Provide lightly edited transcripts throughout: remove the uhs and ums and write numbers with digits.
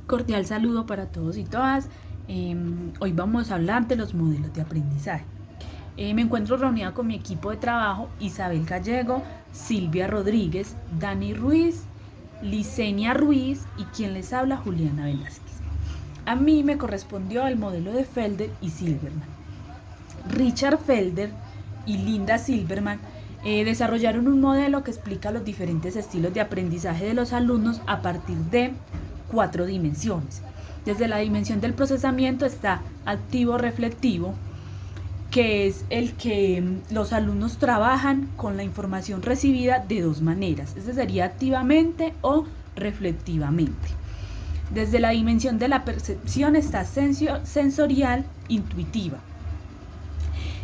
Cordial saludo para todos y todas. Hoy vamos a hablar de los modelos de aprendizaje. Me encuentro reunida con mi equipo de trabajo: Isabel Gallego, Silvia Rodríguez, Dani Ruiz, Licenia Ruiz y quien les habla, Juliana Velázquez. A mí me correspondió el modelo de Felder y Silberman. Richard Felder y Linda Silberman desarrollaron un modelo que explica los diferentes estilos de aprendizaje de los alumnos a partir de 4 dimensiones. Desde la dimensión del procesamiento está activo-reflectivo, que es el que los alumnos trabajan con la información recibida de 2 maneras. Este sería activamente o reflectivamente. Desde la dimensión de la percepción está sensorial intuitiva.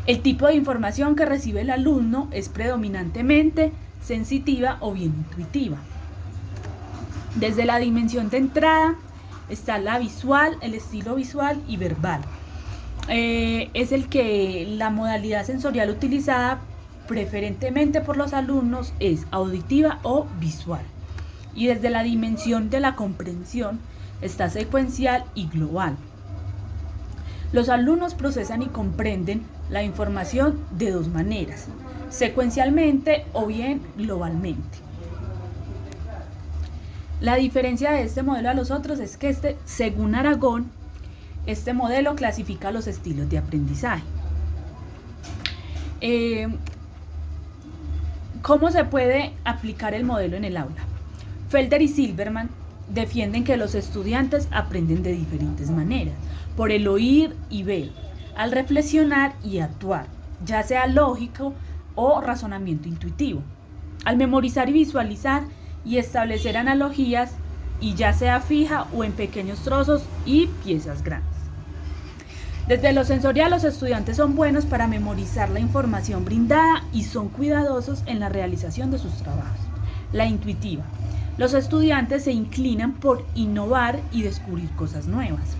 El tipo de información que recibe el alumno es predominantemente sensitiva o bien intuitiva. Desde la dimensión de entrada está la visual, el estilo visual y verbal. Es el que la modalidad sensorial utilizada preferentemente por los alumnos es auditiva o visual. Y desde la dimensión de la comprensión está secuencial y global. Los alumnos procesan y comprenden la información de 2 maneras: secuencialmente o bien globalmente. La diferencia de este modelo a los otros es que según Aragón, este modelo clasifica los estilos de aprendizaje. ¿Cómo se puede aplicar el modelo en el aula? Felder y Silberman defienden que los estudiantes aprenden de diferentes maneras: por el oír y ver, al reflexionar y actuar, ya sea lógico o razonamiento intuitivo, al memorizar y visualizar y establecer analogías, y ya sea fija o en pequeños trozos y piezas grandes. Desde lo sensorial, los estudiantes son buenos para memorizar la información brindada y son cuidadosos en la realización de sus trabajos. La intuitiva: los estudiantes se inclinan por innovar y descubrir cosas nuevas.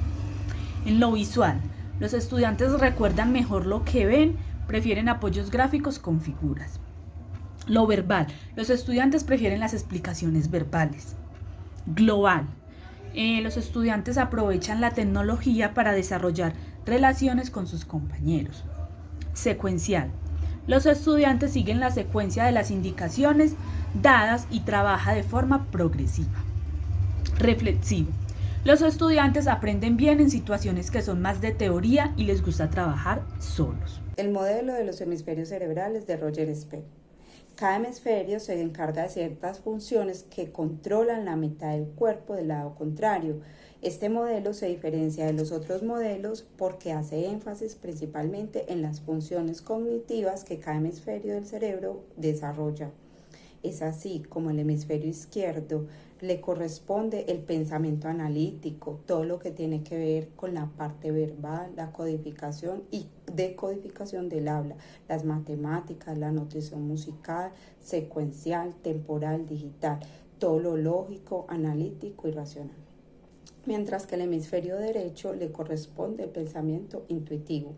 En lo visual, los estudiantes recuerdan mejor lo que ven, prefieren apoyos gráficos con figuras. Lo verbal: los estudiantes prefieren las explicaciones verbales. Global: los estudiantes aprovechan la tecnología para desarrollar relaciones con sus compañeros. Secuencial: los estudiantes siguen la secuencia de las indicaciones dadas y trabaja de forma progresiva. Reflexivo: los estudiantes aprenden bien en situaciones que son más de teoría y les gusta trabajar solos. El modelo de los hemisferios cerebrales de Roger Sperry. Cada hemisferio se encarga de ciertas funciones que controlan la mitad del cuerpo del lado contrario. Este modelo se diferencia de los otros modelos porque hace énfasis principalmente en las funciones cognitivas que cada hemisferio del cerebro desarrolla. Es así como el hemisferio izquierdo le corresponde el pensamiento analítico, todo lo que tiene que ver con la parte verbal, la codificación y decodificación del habla, las matemáticas, la notación musical, secuencial, temporal, digital, todo lo lógico, analítico y racional. Mientras que el hemisferio derecho le corresponde el pensamiento intuitivo,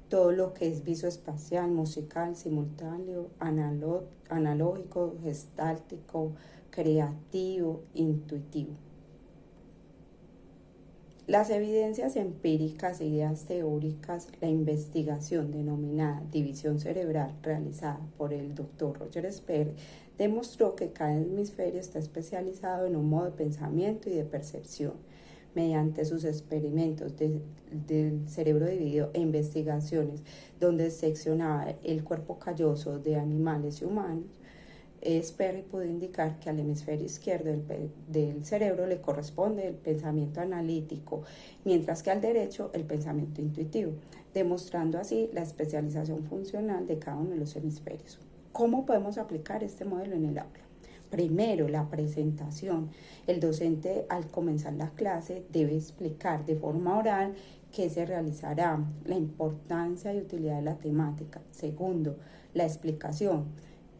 todo lo que es visoespacial, musical, simultáneo, analógico, gestáltico, creativo, intuitivo. Las evidencias empíricas e ideas teóricas, la investigación denominada división cerebral realizada por el Dr. Roger Sperry demostró que cada hemisferio está especializado en un modo de pensamiento y de percepción. Mediante sus experimentos del cerebro dividido e investigaciones donde seccionaba el cuerpo calloso de animales y humanos, Sperry pudo indicar que al hemisferio izquierdo del cerebro le corresponde el pensamiento analítico, mientras que al derecho el pensamiento intuitivo, demostrando así la especialización funcional de cada uno de los hemisferios. ¿Cómo podemos aplicar este modelo en el aula? Primero, la presentación. El docente, al comenzar la clase, debe explicar de forma oral qué se realizará, la importancia y utilidad de la temática. Segundo, la explicación.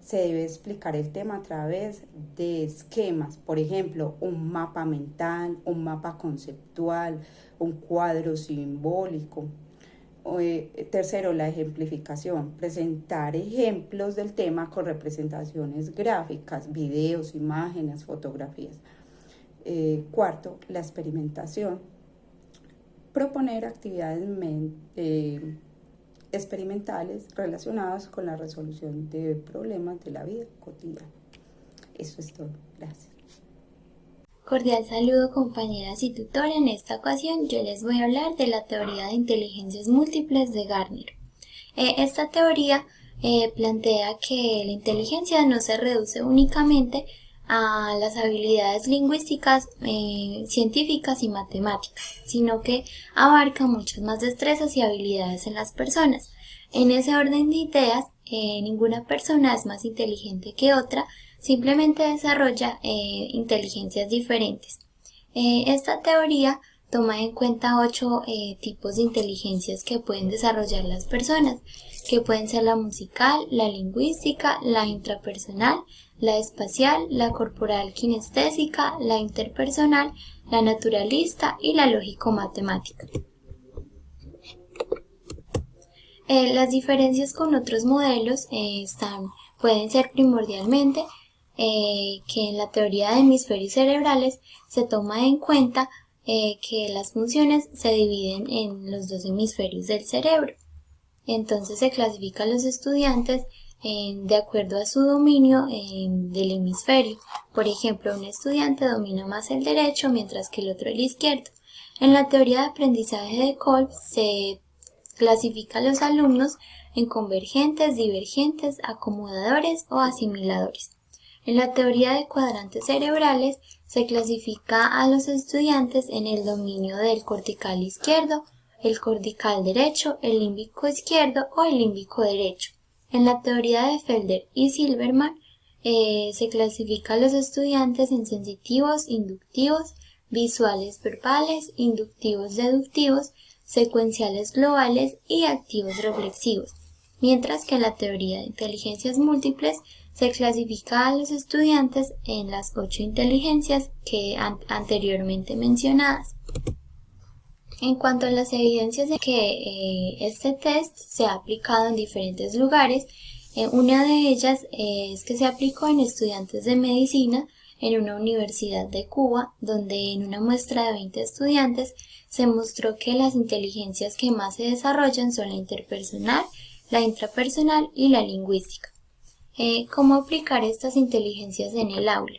Se debe explicar el tema a través de esquemas, por ejemplo, un mapa mental, un mapa conceptual, un cuadro simbólico. Tercero, la ejemplificación, presentar ejemplos del tema con representaciones gráficas, videos, imágenes, fotografías. Cuarto, la experimentación. Proponer actividades experimentales relacionadas con la resolución de problemas de la vida cotidiana. Eso es todo. Gracias. Cordial saludo, compañeras y tutora. En esta ocasión yo les voy a hablar de la teoría de inteligencias múltiples de Gardner. Esta teoría plantea que la inteligencia no se reduce únicamente a las habilidades lingüísticas, científicas y matemáticas, sino que abarca muchas más destrezas y habilidades en las personas. En ese orden de ideas, ninguna persona es más inteligente que otra, simplemente desarrolla inteligencias diferentes. Esta teoría toma en cuenta 8 tipos de inteligencias que pueden desarrollar las personas, que pueden ser la musical, la lingüística, la intrapersonal, la espacial, la corporal kinestésica, la interpersonal, la naturalista y la lógico-matemática. Las diferencias con otros modelos pueden ser primordialmente que en la teoría de hemisferios cerebrales se toma en cuenta que las funciones se dividen en los 2 hemisferios del cerebro. Entonces se clasifica a los estudiantes de acuerdo a su dominio del hemisferio. Por ejemplo, un estudiante domina más el derecho mientras que el otro el izquierdo. En la teoría de aprendizaje de Kolb se clasifica a los alumnos en convergentes, divergentes, acomodadores o asimiladores. En la teoría de cuadrantes cerebrales se clasifica a los estudiantes en el dominio del cortical izquierdo, el cortical derecho, el límbico izquierdo o el límbico derecho. En la teoría de Felder y Silverman se clasifica a los estudiantes en sensitivos, inductivos, visuales verbales, inductivos deductivos, secuenciales globales y activos reflexivos, mientras que en la teoría de inteligencias múltiples se clasifica a los estudiantes en las 8 inteligencias que anteriormente mencionadas. En cuanto a las evidencias de que este test se ha aplicado en diferentes lugares, una de ellas es que se aplicó en estudiantes de medicina en una universidad de Cuba, donde en una muestra de 20 estudiantes se mostró que las inteligencias que más se desarrollan son la interpersonal, la intrapersonal y la lingüística. ¿Cómo aplicar estas inteligencias en el aula?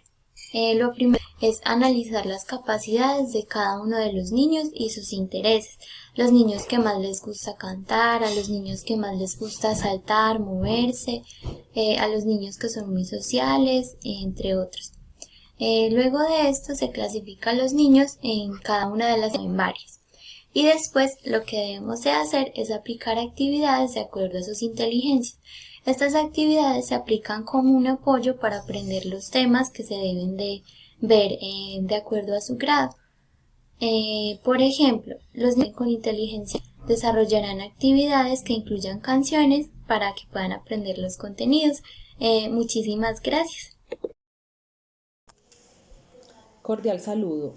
Lo primero es analizar las capacidades de cada uno de los niños y sus intereses. Los niños que más les gusta cantar, a los niños que más les gusta saltar, moverse, a los niños que son muy sociales, entre otros. Luego de esto se clasifica a los niños en cada una de las varias. Y después lo que debemos de hacer es aplicar actividades de acuerdo a sus inteligencias. Estas actividades se aplican como un apoyo para aprender los temas que se deben de ver de acuerdo a su grado. Por ejemplo, los niños con inteligencia desarrollarán actividades que incluyan canciones para que puedan aprender los contenidos. Muchísimas gracias. Cordial saludo.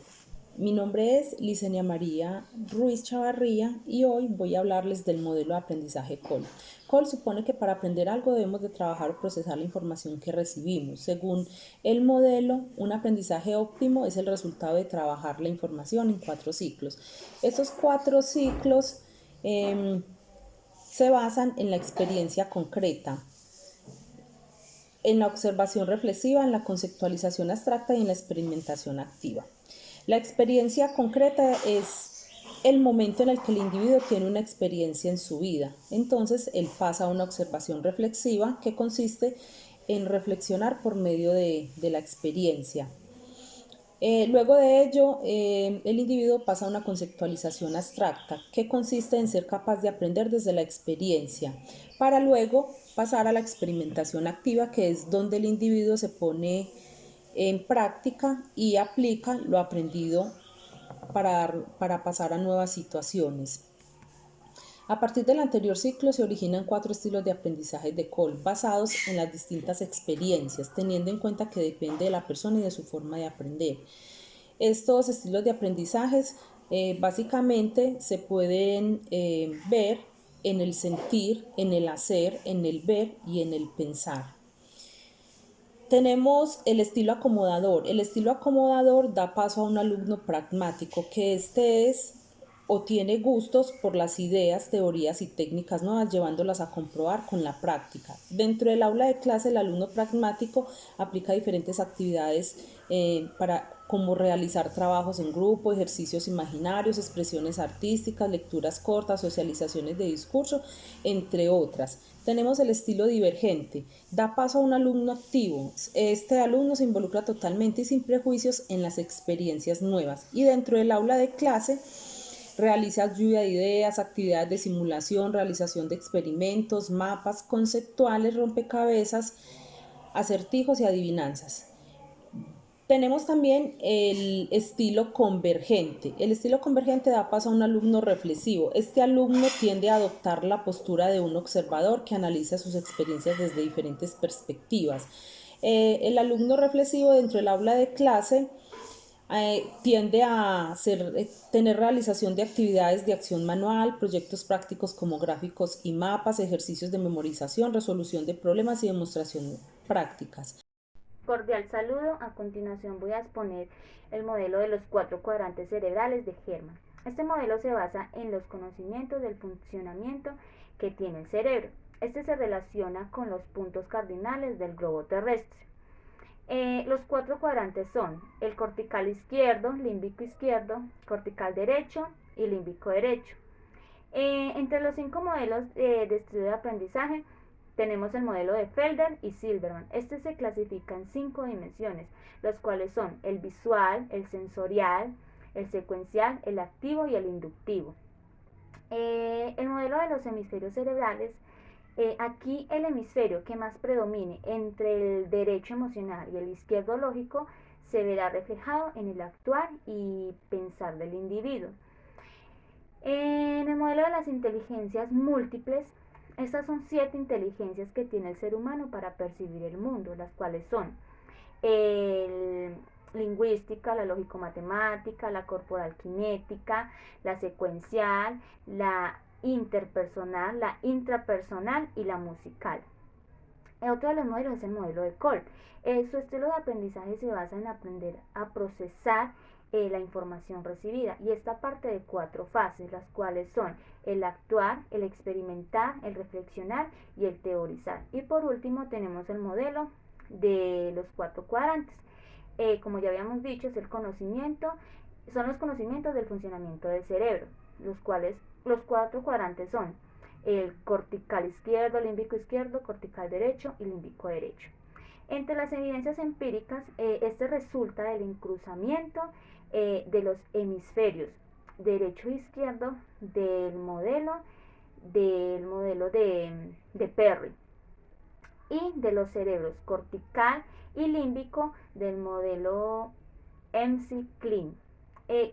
Mi nombre es Licenia María Ruiz Chavarría y hoy voy a hablarles del modelo de aprendizaje Kolb. Kolb supone que para aprender algo debemos de trabajar o procesar la información que recibimos. Según el modelo, un aprendizaje óptimo es el resultado de trabajar la información en 4 ciclos. Estos 4 ciclos se basan en la experiencia concreta, en la observación reflexiva, en la conceptualización abstracta y en la experimentación activa. La experiencia concreta es el momento en el que el individuo tiene una experiencia en su vida. Entonces, él pasa a una observación reflexiva que consiste en reflexionar por medio de la experiencia. Luego de ello, el individuo pasa a una conceptualización abstracta que consiste en ser capaz de aprender desde la experiencia, para luego pasar a la experimentación activa, que es donde el individuo se pone en práctica y aplica lo aprendido para pasar a nuevas situaciones. A partir del anterior ciclo se originan 4 estilos de aprendizaje de Kolb basados en las distintas experiencias, teniendo en cuenta que depende de la persona y de su forma de aprender. Estos estilos de aprendizajes básicamente se pueden ver en el sentir, en el hacer, en el ver y en el pensar. Tenemos el estilo acomodador. El estilo acomodador da paso a un alumno pragmático, que es o tiene gustos por las ideas, teorías y técnicas nuevas, llevándolas a comprobar con la práctica. Dentro del aula de clase, el alumno pragmático aplica diferentes actividades como realizar trabajos en grupo, ejercicios imaginarios, expresiones artísticas, lecturas cortas, socializaciones de discurso, entre otras. Tenemos el estilo divergente, da paso a un alumno activo. Este alumno se involucra totalmente y sin prejuicios en las experiencias nuevas, y dentro del aula de clase realiza lluvia de ideas, actividades de simulación, realización de experimentos, mapas conceptuales, rompecabezas, acertijos y adivinanzas. Tenemos también el estilo convergente. El estilo convergente da paso a un alumno reflexivo. Este alumno tiende a adoptar la postura de un observador que analiza sus experiencias desde diferentes perspectivas. El alumno reflexivo dentro del aula de clase tiende a tener realización de actividades de acción manual, proyectos prácticos como gráficos y mapas, ejercicios de memorización, resolución de problemas y demostración prácticas. Cordial saludo. A continuación voy a exponer el modelo de los 4 cuadrantes cerebrales de Hermann. Este modelo se basa en los conocimientos del funcionamiento que tiene el cerebro. Este se relaciona con los puntos cardinales del globo terrestre. Los 4 cuadrantes son el cortical izquierdo, límbico izquierdo, cortical derecho y límbico derecho. Entre los 5 modelos de estudio de aprendizaje tenemos el modelo de Felder y Silberman. Este se clasifica en 5 dimensiones, los cuales son el visual, el sensorial, el secuencial, el activo y el inductivo. El modelo de los hemisferios cerebrales, aquí el hemisferio que más predomine entre el derecho emocional y el izquierdo lógico se verá reflejado en el actuar y pensar del individuo. En el modelo de las inteligencias múltiples, estas son 7 inteligencias que tiene el ser humano para percibir el mundo, las cuales son lingüística, la lógico-matemática, la corporal-kinética, la secuencial, la interpersonal, la intrapersonal y la musical. Otro de los modelos es el modelo de Kolb. Su estilo de aprendizaje se basa en aprender a procesar la información recibida, y esta parte de 4 fases, las cuales son el actuar, el experimentar, el reflexionar y el teorizar. Y por último tenemos el modelo de los 4 cuadrantes. Como ya habíamos dicho, es el conocimiento, son los conocimientos del funcionamiento del cerebro, los cuales los 4 cuadrantes son el cortical izquierdo, límbico izquierdo, cortical derecho y límbico derecho. Entre las evidencias empíricas, este resulta del incruzamiento de los hemisferios derecho e izquierdo del modelo de Perry, y de los cerebros cortical y límbico del modelo MC-Klein.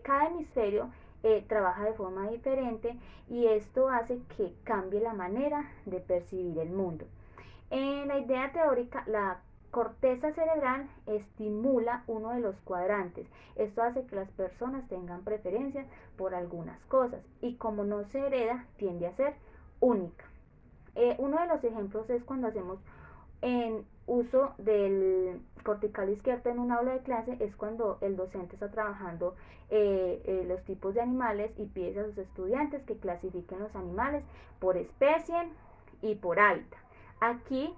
Cada hemisferio trabaja de forma diferente, y esto hace que cambie la manera de percibir el mundo. En la idea teórica, la corteza cerebral estimula uno de los cuadrantes. Esto hace que las personas tengan preferencias por algunas cosas, y como no se hereda, tiende a ser única. Uno de los ejemplos es cuando hacemos en uso del cortical izquierdo en un aula de clase, es cuando el docente está trabajando los tipos de animales y pide a sus estudiantes que clasifiquen los animales por especie y por hábitat. Aquí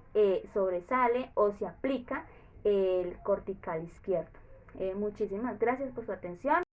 sobresale o se aplica el cortical izquierdo. Muchísimas gracias por su atención.